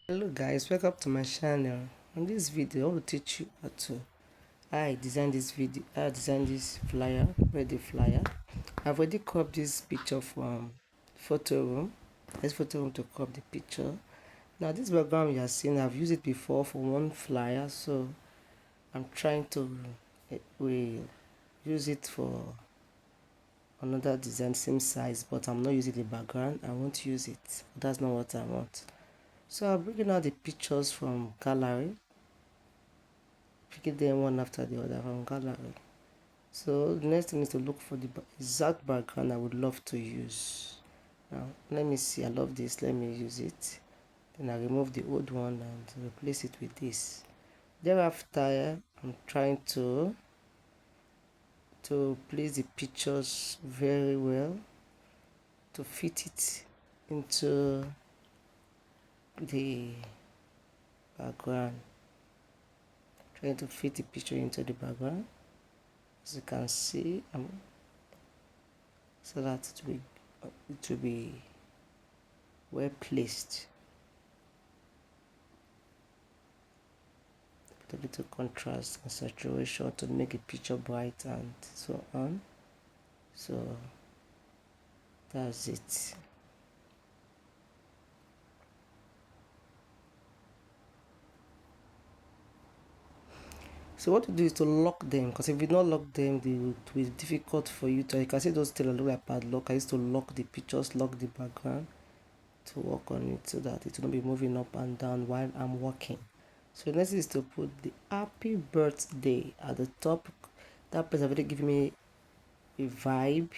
Hello guys, welcome to my channel. In this video I will teach you how I designed this video, how I designed this flyer, ready flyer. I've already cropped this picture from photo room. This photo room to crop the picture. Now this background you are seeing, I've used it before for one flyer, so I'm trying to we use it for another design same size, but I'm not using the background. I won't use it. That's not what I want. So I'm bringing out the pictures from gallery, picking them one after the other from gallery. So the next thing is to look for the exact background I would love to use. Now let me see, I love this, let me use it. Then I remove the old one and replace it with this. Thereafter I'm trying to place the pictures very well to fit it into the background. Trying to fit the picture into the background, as you can see, so that it will be well placed. Put a little contrast and saturation to make a picture bright and so on. So that's it. So what to do is to lock them, because if you don't lock them, it will be difficult for you to. You can see those still look like padlock. I used to lock the pictures, lock the background to work on it so that it will not be moving up and down while I'm working. So next is to put the happy birthday at the top. That place already giving me a vibe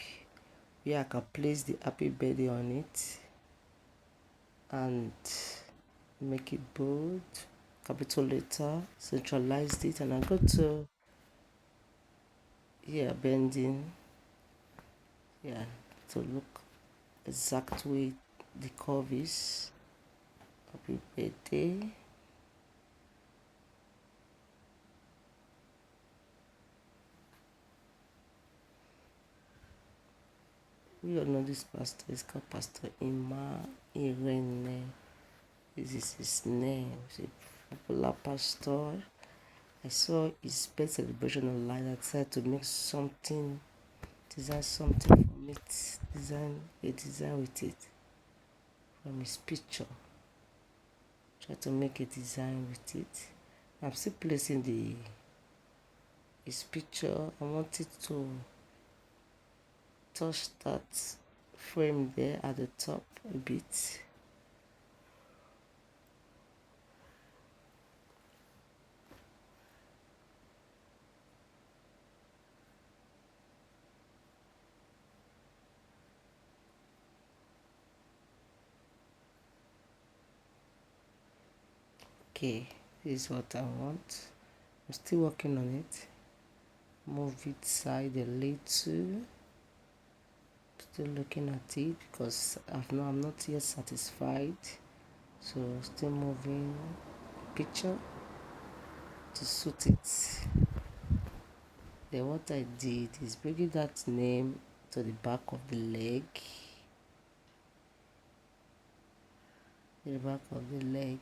where I can place the happy birthday on it and make it bold, capital letter, centralized it, and I go to bending, to look exactly the curve is. Happy birthday. We all know this pastor is called Pastor Ima Irene. This is his name. He's a popular pastor. I saw his birth celebration online. I decided to make something, design something from it, design a design with it from his picture. Try to make a design with it. I'm still placing his picture. I wanted to touch that frame there at the top a bit. Okay, this is what I want. I'm still working on it. Move it side a little. Still looking at it because I'm not yet satisfied. So still moving picture to suit it. Then what I did is bringing that name to the back of the leg. The back of the leg.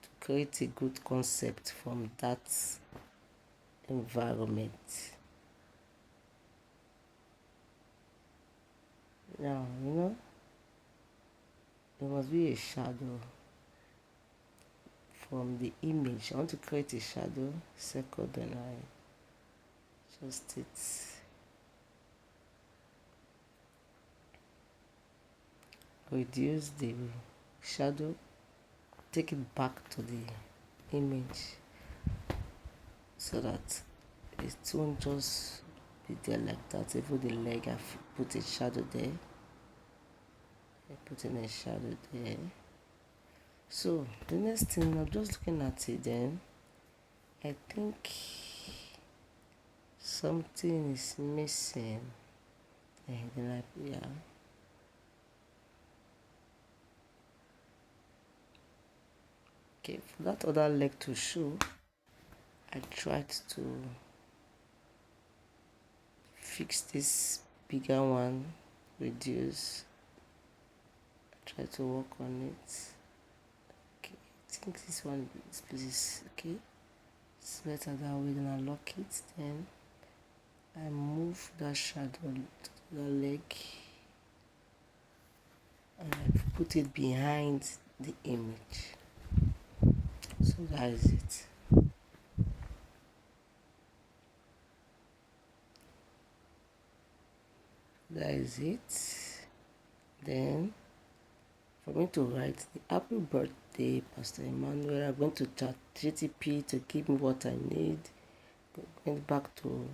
To create a good concept from that environment. Now, there must be a shadow from the image. I want to create a shadow. Second, then I just reduce the shadow, take it back to the image so that it won't just be there like that. Even the leg, I've put a shadow there. I put in a shadow there. So the next thing, I'm just looking at it then. I think something is missing. And then okay, for that other leg to show, I tried to fix this bigger one, reduce. Try to work on it. Okay, I think this one, this place is okay. It's better that way. Then I lock it. Then I move that shadow to the leg and I put it behind the image. So that is it. That is it. Then for me to write the happy birthday, Pastor Emmanuel, I'm going to chat GTP to give me what I need. Going back to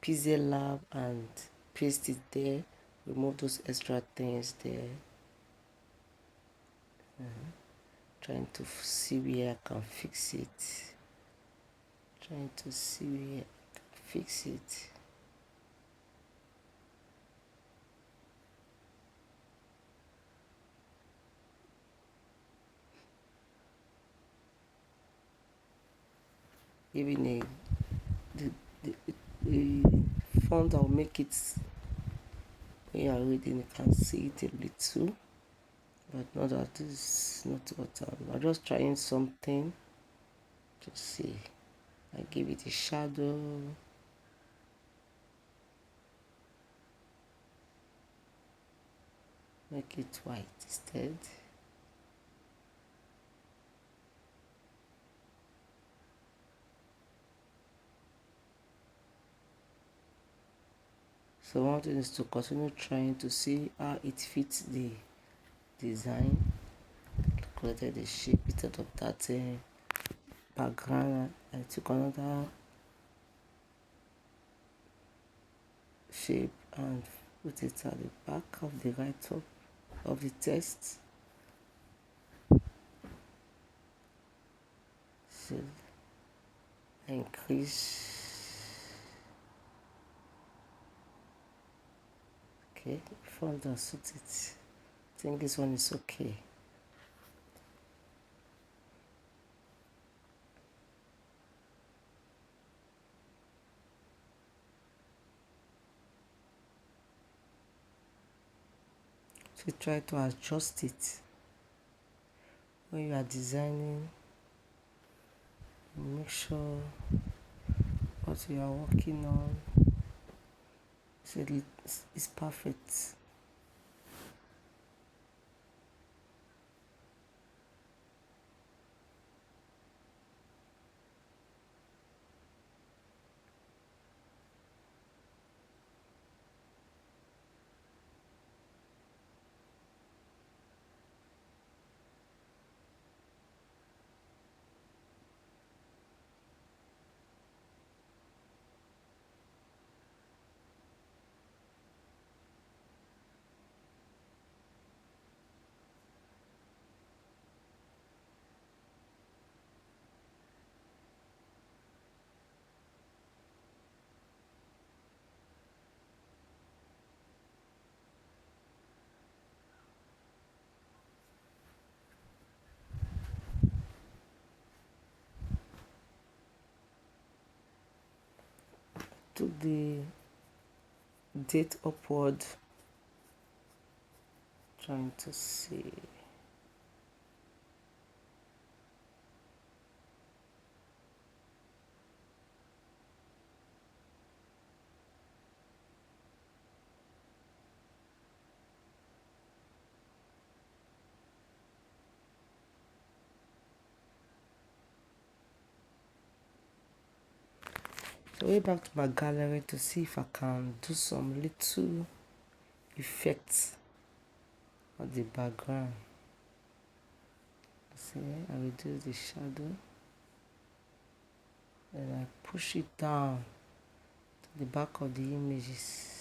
PZ Lab and paste it there. Remove those extra things there. Trying to see where I can fix it. Trying to see where I can fix it. Even the font, I'll make it when you are reading, you can see it a little, but not that this is not what I'm just trying something to see. I give it a shadow. Make it white instead. So one thing is to continue trying to see how it fits the design. Created the shape instead of that background. I took another shape and put it at the back of the right top of the text. So I increase. Okay, font that suits it. I think this one is okay. So try to adjust it when you are designing. Make sure what you are working on is perfect. Took the date upward, trying to see. So way back to my gallery to see if I can do some little effects on the background. See, I reduce the shadow and I push it down to the back of the images.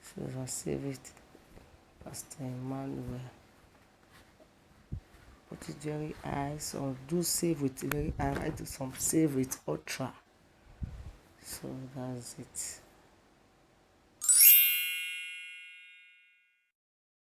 So I save it, Pastor Emmanuel. Put it very high, so do save with very high. I do some save with ultra. So that's it.